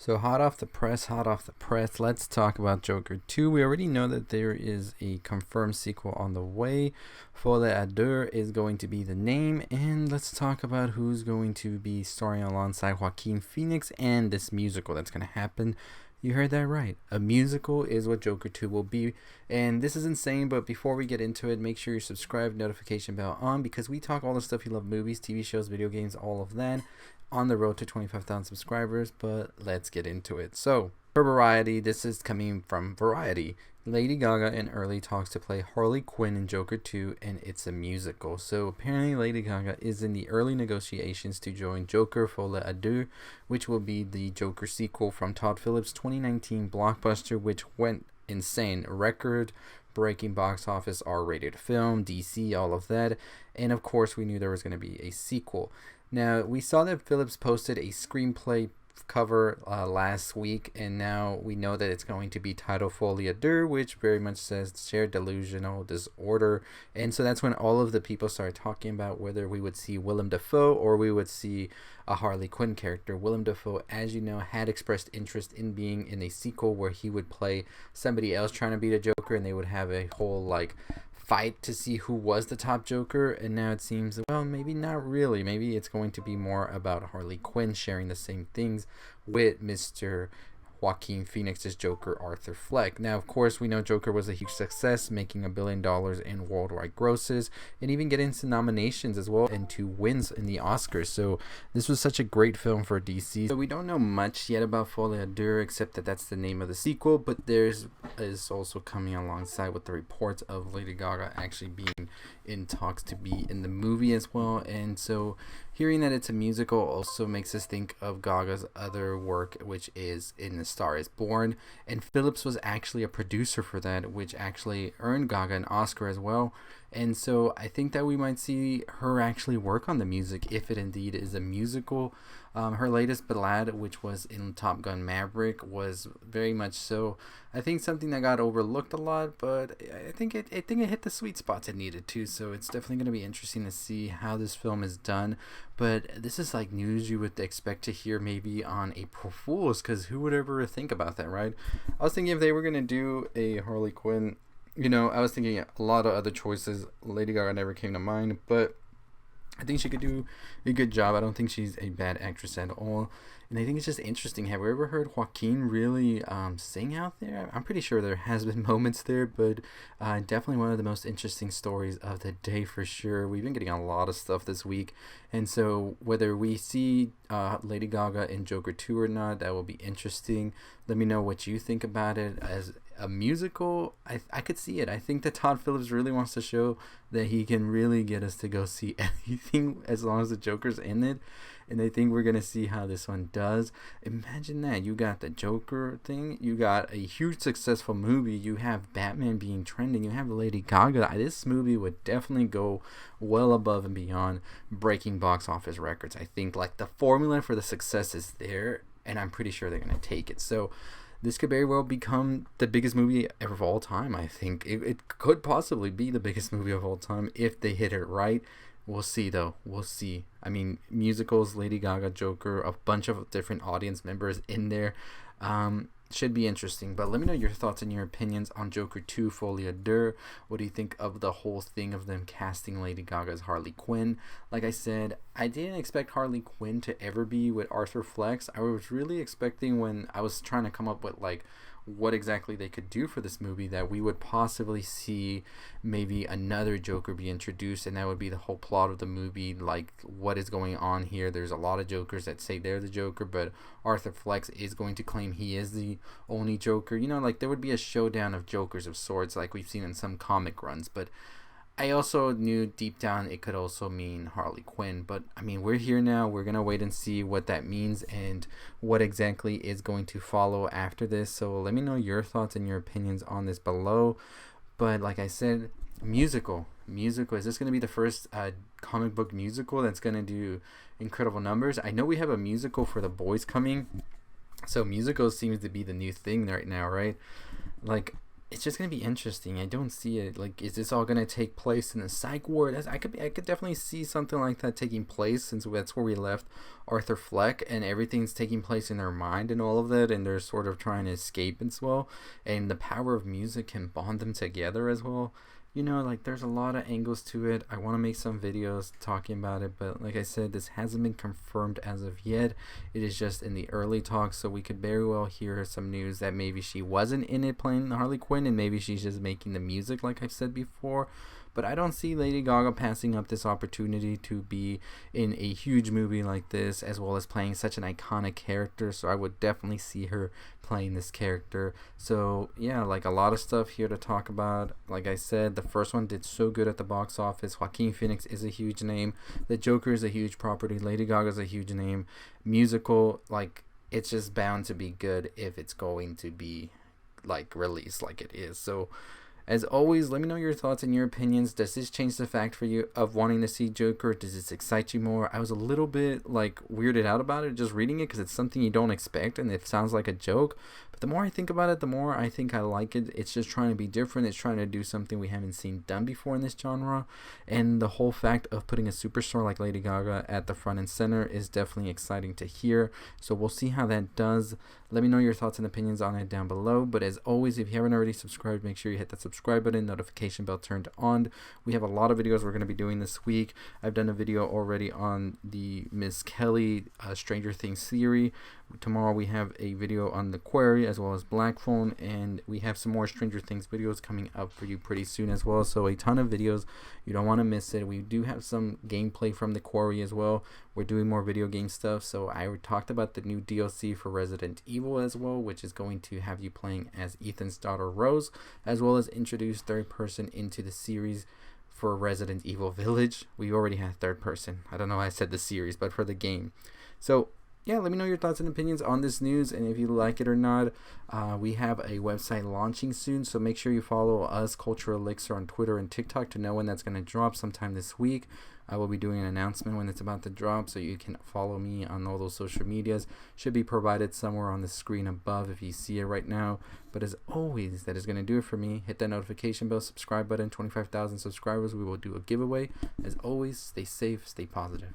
So hot off the press, let's talk about Joker 2. We already know that there is a confirmed sequel on the way. Folie à Deux is going to be the name, and let's talk about who's going to be starring alongside Joaquin Phoenix and this musical that's going to happen. You heard that right. A musical is what Joker 2 will be. And this is insane, but before we get into it, make sure you subscribe, notification bell on, because we talk all the stuff you love: movies, TV shows, video games, all of that, on the road to 25,000 subscribers. But let's get into it. So, for Variety, this is coming from Variety. Lady Gaga in early talks to play Harley Quinn in Joker 2, and it's a musical. So apparently Lady Gaga is in the early negotiations to join Joker Folie à Deux, which will be the Joker sequel from Todd Phillips' 2019 blockbuster, which went insane. Record-breaking box office, R-rated film, DC, all of that. And of course we knew there was going to be a sequel. Now, we saw that Phillips posted a screenplay cover last week, and now we know that it's going to be titled Folie à Deux, which very much says shared delusional disorder. And so that's when all of the people started talking about whether we would see Willem Dafoe or we would see a Harley Quinn character. Willem Dafoe, as you know, had expressed interest in being in a sequel where he would play somebody else trying to beat a Joker, and they would have a whole fight to see who was the top Joker. And now it seems, well, maybe not really. Maybe it's going to be more about Harley Quinn sharing the same things with Mr. Joaquin Phoenix's Joker, Arthur Fleck. Now, of course, we know Joker was a huge success, making $1 billion in worldwide grosses, and even getting some nominations as well, and 2 wins in the Oscars. So this was such a great film for DC. So we don't know much yet about Folie à Deux, except that that's the name of the sequel, but there's is also coming alongside with the reports of Lady Gaga actually being in talks to be in the movie as well. And so hearing that it's a musical also makes us think of Gaga's other work, which is In the Star is Born, and Phillips was actually a producer for that, which actually earned Gaga an Oscar as well. And so I think that we might see her actually work on the music if it indeed is a musical. Her latest ballad, which was in Top Gun Maverick, was very much so, I think, something that got overlooked a lot, but I think it hit the sweet spots it needed to. So it's definitely going to be interesting to see how this film is done. But this is like news you would expect to hear maybe on April Fool's, because who would ever think about that, right? I was thinking if they were going to do a Harley Quinn, I was thinking a lot of other choices. Lady Gaga never came to mind, but I think she could do a good job. I don't think she's a bad actress at all. And I think it's just interesting. Have we ever heard Joaquin really sing out there? I'm pretty sure there has been moments there, but definitely one of the most interesting stories of the day for sure. We've been getting a lot of stuff this week. And so whether we see Lady Gaga in Joker 2 or not, that will be interesting. Let me know what you think about it. As a musical, I could see it. I think that Todd Phillips really wants to show that he can really get us to go see anything as long as the Joker's in it. And I think we're going to see how this one does. Imagine that. You got the Joker thing. You got a huge successful movie. You have Batman being trending. You have Lady Gaga. This movie would definitely go well above and beyond breaking box office records. I think the formula for the success is there, and I'm pretty sure they're going to take it. So this could very well become the biggest movie ever of all time. I think it could possibly be the biggest movie of all time if they hit it right. We'll see, though. We'll see. I mean, musicals, Lady Gaga, Joker, a bunch of different audience members in there. Should be interesting. But let me know your thoughts and your opinions on Joker 2, Folie à Deux. What do you think of the whole thing of them casting Lady Gaga as Harley Quinn? Like I said, I didn't expect Harley Quinn to ever be with Arthur Fleck. I was really expecting, when I was trying to come up with what exactly they could do for this movie, that we would possibly see maybe another Joker be introduced, and that would be the whole plot of the movie. What is going on here? There's a lot of Jokers that say they're the Joker, but Arthur Fleck is going to claim he is the only Joker. There would be a showdown of Jokers of sorts, like we've seen in some comic runs. But I also knew deep down it could also mean Harley Quinn. But I mean, we're here now. We're going to wait and see what that means and what exactly is going to follow after this. So let me know your thoughts and your opinions on this below. But like I said, musical. Is this going to be the first comic book musical that's going to do incredible numbers? I know we have a musical for The Boys coming. So musicals seems to be the new thing right now, right? it's just gonna be interesting. I don't see it. Like, is this all gonna take place in the psych ward? I could definitely see something like that taking place, since that's where we left Arthur Fleck, and everything's taking place in their mind and all of that, and they're sort of trying to escape as well. And the power of music can bond them together as well. Like, there's a lot of angles to it. I want to make some videos talking about it, but like I said, this hasn't been confirmed as of yet. It is just in the early talks, so we could very well hear some news that maybe she wasn't in it playing Harley Quinn, and maybe she's just making the music, like I've said before. But I don't see Lady Gaga passing up this opportunity to be in a huge movie like this, as well as playing such an iconic character. So I would definitely see her playing this character. So yeah, like, a lot of stuff here to talk about. Like I said, the first one did so good at the box office. Joaquin Phoenix is a huge name. The Joker is a huge property. Lady Gaga is a huge name. Musical, like, it's just bound to be good if it's going to be, like, released like it is. So as always, let me know your thoughts and your opinions. Does this change the fact for you of wanting to see Joker? Does this excite you more? I was a little bit, like, weirded out about it just reading it, because it's something you don't expect and it sounds like a joke. But the more I think about it, the more I think I like it. It's just trying to be different. It's trying to do something we haven't seen done before in this genre. And the whole fact of putting a superstar like Lady Gaga at the front and center is definitely exciting to hear. So we'll see how that does. Let me know your thoughts and opinions on it down below. But as always, if you haven't already subscribed, make sure you hit that subscribe button, notification bell turned on. We have a lot of videos we're going to be doing this week. I've done a video already on the Miss Kelly Stranger Things theory. Tomorrow we have a video on the Quarry as well as Black Phone, and we have some more Stranger Things videos coming up for you pretty soon as well. So a ton of videos, you don't want to miss it. We do have some gameplay from the Quarry as well. We're doing more video game stuff. So I talked about the new DLC for Resident Evil as well, which is going to have you playing as Ethan's daughter Rose, as well as introduce third person into the series for Resident Evil Village. We already have third person. I don't know why I said the series, but for the game. So yeah, let me know your thoughts and opinions on this news, and if you like it or not. We have a website launching soon, so make sure you follow us, Culture Elixir, on Twitter and TikTok to know when that's going to drop sometime this week. I will be doing an announcement when it's about to drop, so you can follow me on all those social medias. Should be provided somewhere on the screen above if you see it right now. But as always, that is going to do it for me. Hit that notification bell, subscribe button. 25,000 subscribers, we will do a giveaway. As always, stay safe, stay positive.